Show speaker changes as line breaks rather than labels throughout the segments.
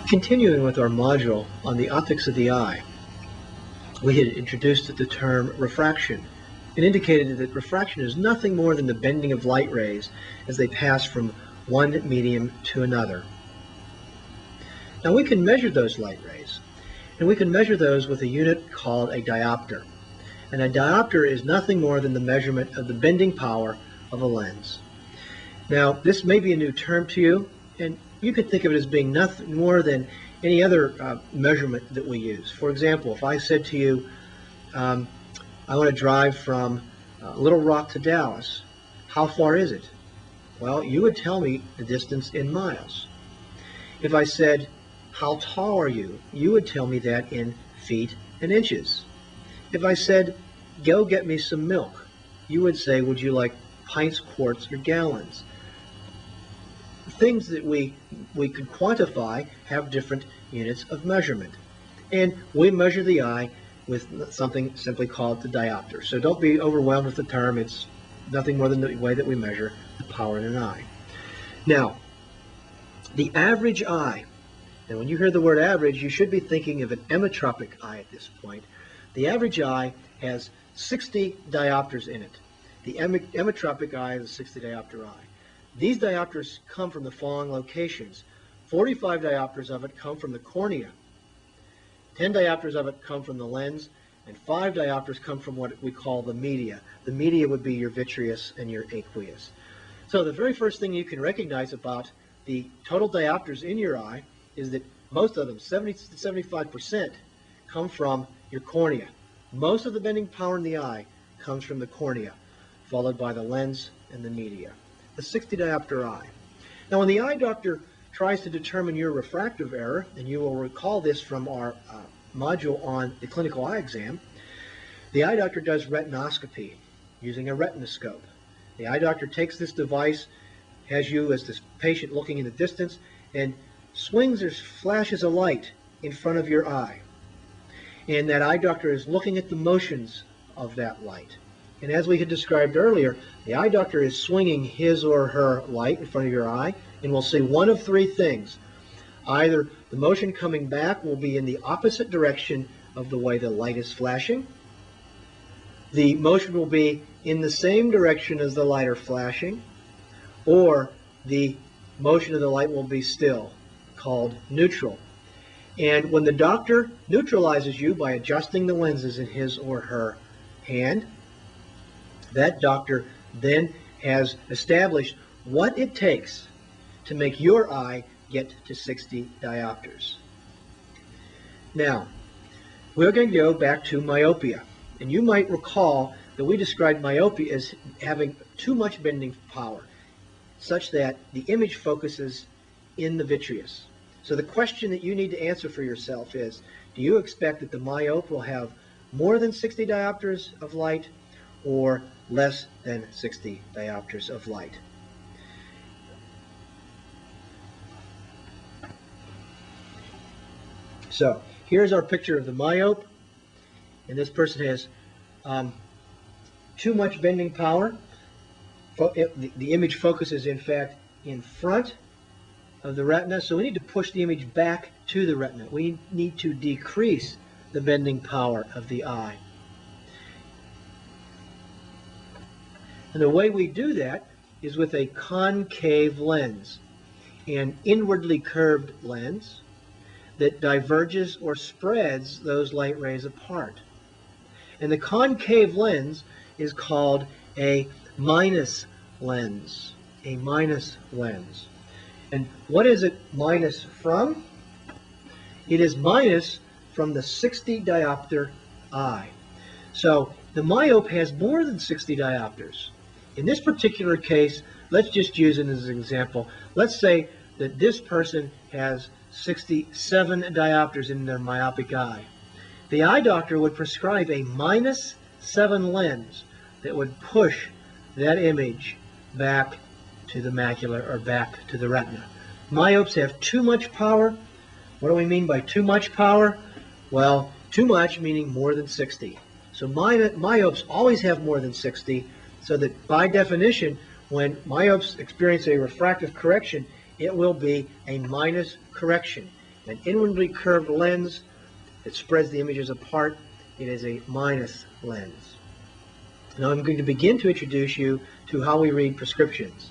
Continuing with our module on the optics of the eye, we had introduced the term refraction and indicated that refraction is nothing more than the bending of light rays as they pass from one medium to another. Now we can measure those light rays, and we can measure those with a unit called a diopter. And a diopter is nothing more than the measurement of the bending power of a lens. Now this may be a new term to you, and you could think of it as being nothing more than any other measurement that we use. For example, if I said to you, I want to drive from Little Rock to Dallas, how far is it? Well, you would tell me the distance in miles. If I said, how tall are you? You would tell me that in feet and inches. If I said, go get me some milk, you would say, would you like pints, quarts, or gallons? Things that we could quantify have different units of measurement. And we measure the eye with something simply called the diopter. So don't be overwhelmed with the term. It's nothing more than the way that we measure the power in an eye. Now, the average eye, and when you hear the word average, you should be thinking of an emmetropic eye at this point. The average eye has 60 diopters in it. The emmetropic eye is a 60 diopter eye. These diopters come from the following locations. 45 diopters of it come from the cornea. 10 diopters of it come from the lens, and 5 diopters come from what we call the media. The media would be your vitreous and your aqueous. So the very first thing you can recognize about the total diopters in your eye is that most of them, 70 to 75%, come from your cornea. Most of the bending power in the eye comes from the cornea, followed by the lens and the media. The 60 diopter eye. Now when the eye doctor tries to determine your refractive error, and you will recall this from our module on the clinical eye exam, the eye doctor does retinoscopy using a retinoscope. The eye doctor takes this device, has you as this patient looking in the distance, and swings or flashes a light in front of your eye. And that eye doctor is looking at the motions of that light. And as we had described earlier, the eye doctor is swinging his or her light in front of your eye, and we'll see one of three things. Either the motion coming back will be in the opposite direction of the way the light is flashing. The motion will be in the same direction as the light are flashing, or the motion of the light will be still, called neutral. And when the doctor neutralizes you by adjusting the lenses in his or her hand, that doctor then has established what it takes to make your eye get to 60 diopters. Now, we're going to go back to myopia. And you might recall that we described myopia as having too much bending power, such that the image focuses in the vitreous. So the question that you need to answer for yourself is, do you expect that the myope will have more than 60 diopters of light or less than 60 diopters of light? So here's our picture of the myope, and this person has too much bending power. The image focuses, in fact, in front of the retina, so we need to push the image back to the retina. We need to decrease the bending power of the eye. And the way we do that is with a concave lens, an inwardly curved lens that diverges or spreads those light rays apart. And the concave lens is called a minus lens, a minus lens. And what is it minus from? It is minus from the 60 diopter eye. So the myope has more than 60 diopters. In this particular case, let's just use it as an example. Let's say that this person has 67 diopters in their myopic eye. The eye doctor would prescribe a -7 lens that would push that image back to the macula or back to the retina. Myopes have too much power. What do we mean by too much power? Well, too much meaning more than 60. So myopes always have more than 60, so that by definition, when myopes experience a refractive correction, it will be a minus correction. An inwardly curved lens that spreads the images apart, it is a minus lens. Now I'm going to begin to introduce you to how we read prescriptions.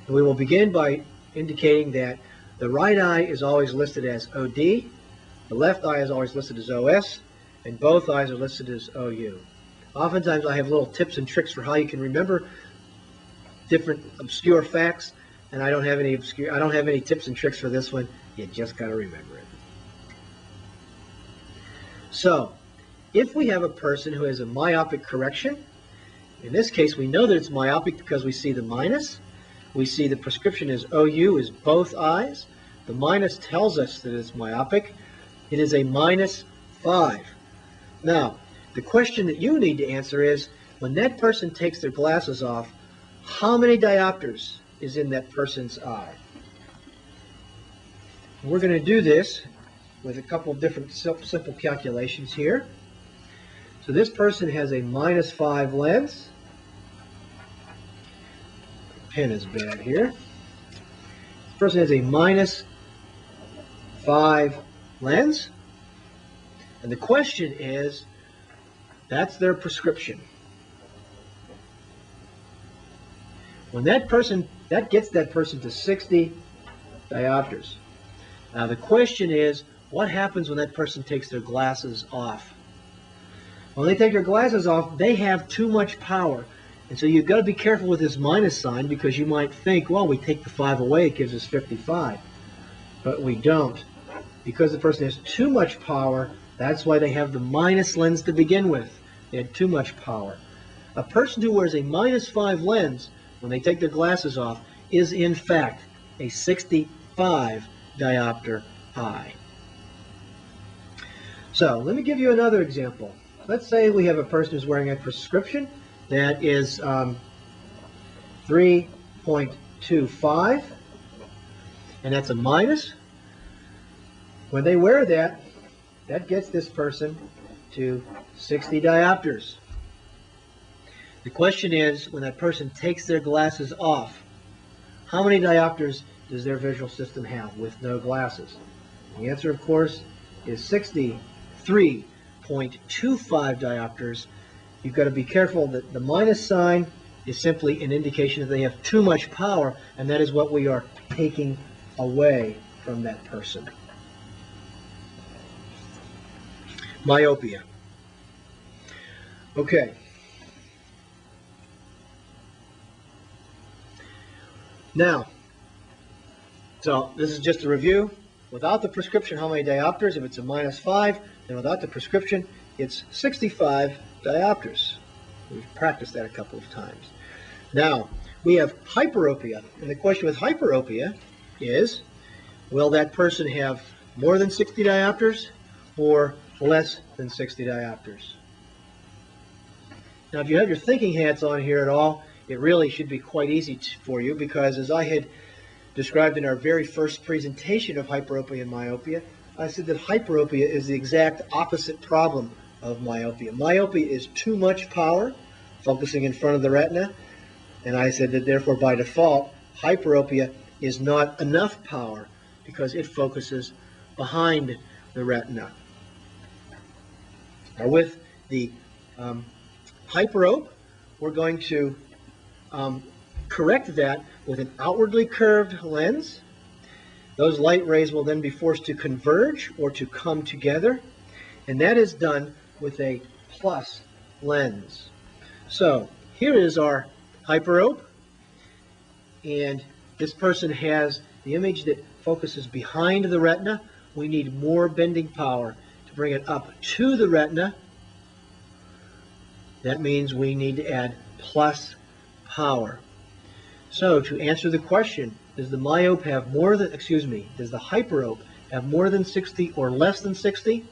And we will begin by indicating that the right eye is always listed as OD, the left eye is always listed as OS, and both eyes are listed as OU. Oftentimes I have little tips and tricks for how you can remember different obscure facts, and I don't have any tips and tricks for this one. You just got to remember it. So, if we have a person who has a myopic correction, in this case we know that it's myopic because we see the minus. We see the prescription is OU, is both eyes. The minus tells us that it's myopic. It is a -5. Now, the question that you need to answer is, when that person takes their glasses off, how many diopters is in that person's eye? We're going to do this with a couple of different simple calculations here. So this person has a -5 lens. Pen is bad here. This person has a -5 lens. And the question is, that's their prescription. When that gets that person to 60 diopters. Now the question is, what happens when that person takes their glasses off? When they take their glasses off, they have too much power. And so you've got to be careful with this minus sign, because you might think, well, we take the 5 away, it gives us 55. But we don't. Because the person has too much power, that's why they have the minus lens to begin with. They had too much power. A person who wears a -5 lens, when they take their glasses off, is in fact a 65 diopter eye. So let me give you another example. Let's say we have a person who's wearing a prescription that is 3.25, and that's a minus. When they wear that, that gets this person to 60 diopters. The question is, when that person takes their glasses off, how many diopters does their visual system have with no glasses? The answer, of course, is 63.25 diopters. You've got to be careful that the minus sign is simply an indication that they have too much power, and that is what we are taking away from that person. Myopia. Okay. Now, so this is just a review. Without the prescription, how many diopters? If it's a -5, then without the prescription, it's 65 diopters. We've practiced that a couple of times. Now, we have hyperopia. And the question with hyperopia is, will that person have more than 60 diopters or less than 60 diopters? Now, if you have your thinking hats on here at all, it really should be quite easy for you, because as I had described in our very first presentation of hyperopia and myopia, I said that hyperopia is the exact opposite problem of myopia. Myopia is too much power, focusing in front of the retina, and I said that therefore by default, hyperopia is not enough power because it focuses behind the retina. Now with the hyperope, we're going to correct that with an outwardly curved lens. Those light rays will then be forced to converge or to come together, and that is done with a plus lens. So here is our hyperope, and this person has the image that focuses behind the retina. We need more bending power to bring it up to the retina. That means we need to add plus power. So to answer the question, does the myope have more than, does the hyperope have more than 60 or less than 60?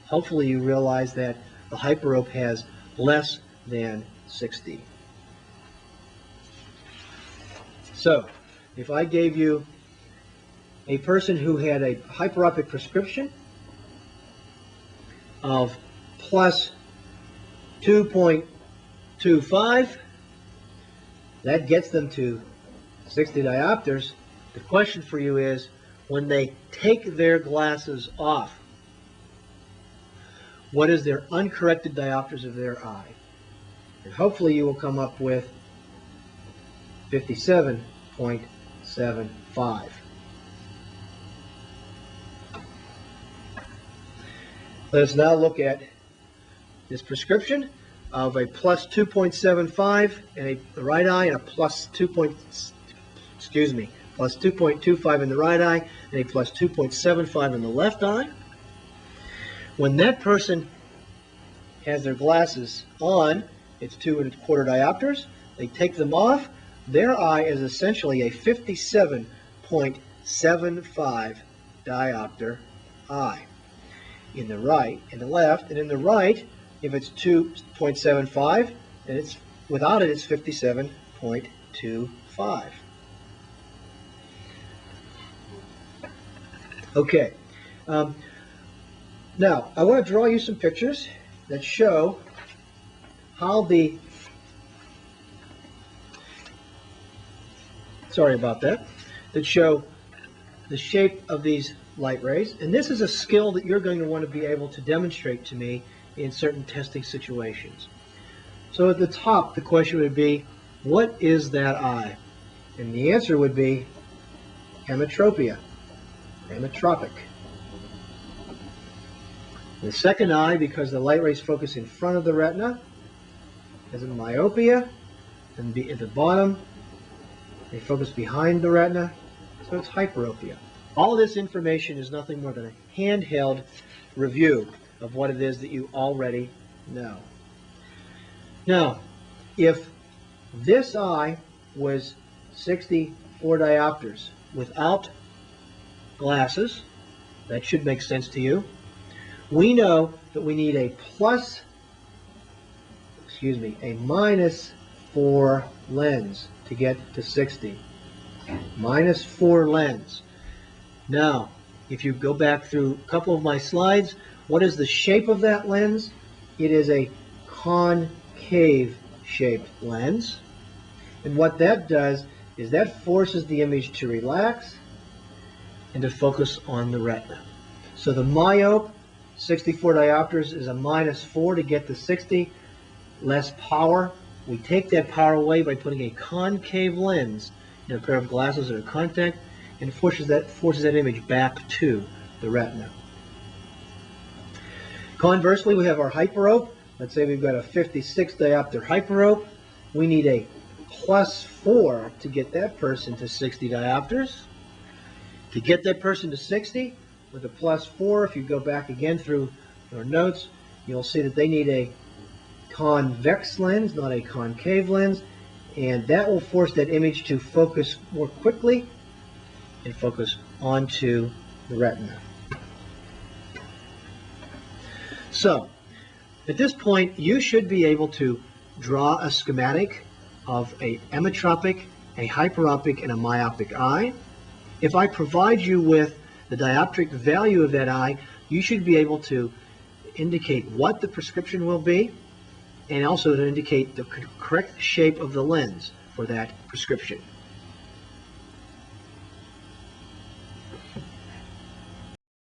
Hopefully you realize that the hyperope has less than 60. So if I gave you a person who had a hyperopic prescription of plus 2.25, that gets them to 60 diopters. The question for you is, when they take their glasses off, what is their uncorrected diopters of their eye? And hopefully you will come up with 57.75. Let us now look at this prescription of a plus 2.75 in the right eye and a plus 2.25 in the right eye and a plus 2.75 in the left eye. When that person has their glasses on, it's 2¼ diopters. They take them off. Their eye is essentially a 57.75 diopter eye. In the right, in the left, and in the right, if it's 2.75, then it's without it, it's 57.25. Okay. Now, I want to draw you some pictures that show how that show the shape of these light rays. And this is a skill that you're going to want to be able to demonstrate to me in certain testing situations. So at the top, the question would be, what is that eye? And the answer would be hemetropia, hemetropic. The second eye, because the light rays focus in front of the retina, is a myopia, and at the bottom, they focus behind the retina, so it's hyperopia. All this information is nothing more than a handheld review of what it is that you already know. Now, if this eye was 64 diopters without glasses, that should make sense to you. We know that we need a -4 lens to get to 60. -4 lens. Now, if you go back through a couple of my slides, what is the shape of that lens? It is a concave shaped lens. And what that does is that forces the image to relax and to focus on the retina. So the myope, 64 diopters, is a -4 to get to 60, less power. We take that power away by putting a concave lens in a pair of glasses or a contact, and forces that image back to the retina. Conversely, we have our hyperope. Let's say we've got a 56 diopter hyperope. We need a +4 to get that person to 60 diopters. To get that person to 60 with a +4, if you go back again through your notes, you'll see that they need a convex lens, not a concave lens, and that will force that image to focus more quickly and focus onto the retina. So, at this point, you should be able to draw a schematic of a emmetropic, a hyperopic, and a myopic eye. If I provide you with the dioptric value of that eye, you should be able to indicate what the prescription will be, and also to indicate the correct shape of the lens for that prescription.